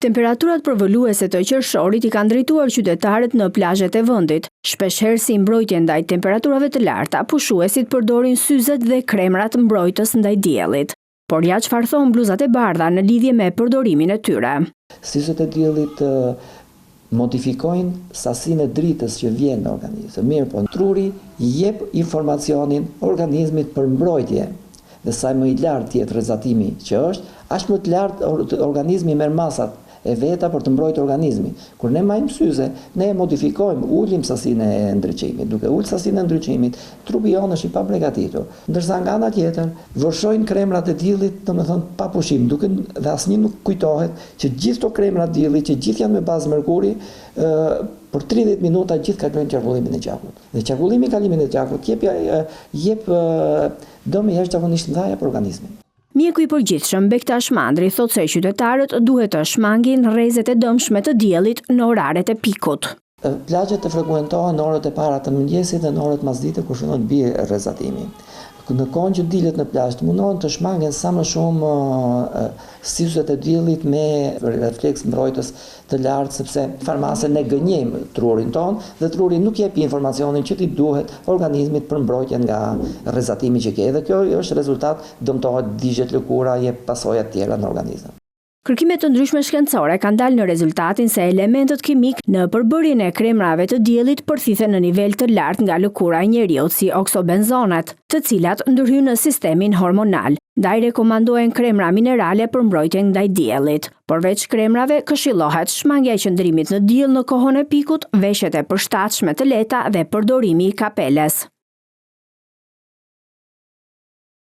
Temperaturat përvoluese të qershorit I kanë drejtuar qytetarët në plazhet e vendit. Shpeshherë si mbrojtje ndaj temperaturave të larta, pushuesit përdorin syzet dhe kremrat mbrojtës ndaj diellit. Por ja çfarë thon bluzat e bardha në lidhje me përdorimin e tyre. Syzet e diellit modifikojnë sasinë e dritës që vjen në organizëm. Mirë, po truri jep informacionin organizmit për mbrojtje. Dhe sa më I lartë jetë rrezatimi që është, aq më të lartë organizmi merr masat e veta për të mbrojtur organizmin. Kur ne majmë syze, ne modifikojmë, ulim sasinë e ndriçimit. Duke ulë sasinë e ndriçimit, trupi jonë është I paprigatitur. Ndërsa nga ana tjetër, vërshojnë kremrat e diellit, domethënë pa pushim, duke dhe asnjë nuk kujtohet që gjithë këto kremra diellit, që gjithë janë me bazë merkuri, për 30 minuta gjithë kalojnë qarkullimin e gjakut. Dhe qarkullimi I kalimin e gjakut jep dëm jashtëzakonisht mëdha për organizmin. Mjeku I përgjithshëm Bektash Mandri thotë se qytetarët duhet të shmangin rrezet e dëmshme të diellit në oraret e pikut. Plazhet të frekuentohen në orët e para të mëngjesit dhe në orët masdite kur fillon të bie rrezatimi. Në kohën që dilet në plazh mundohen të shmangen sa më shumë syzet e diellit me refleks mbrojtës të lartë, sepse farmase ne gënjejmë trurin ton dhe truri nuk jep informacionin që t'i duhet organizmit për mbrojtje nga rrezatimi që ke. Dhe kjo është rezultat, dëmtohet digjet lëkura, jep pasoja të tjera në organizëm. Kërkimet të ndryshme shkencore kanë dalë në rezultatin se elementët kimik në përbërjen e kremrave të diellit përthithen në nivel të lartë nga lëkura e njeriut si oksobenzonet, të cilat ndërhyjnë në sistemin hormonal. Ndaj rekomandohen kremra minerale për mbrojtje ndaj diellit. Përveç kremrave, këshillohet shmangja e qëndrimit në diell në kohën e pikut, veshjet e përshtatshme të lehta dhe përdorimi I kapeles.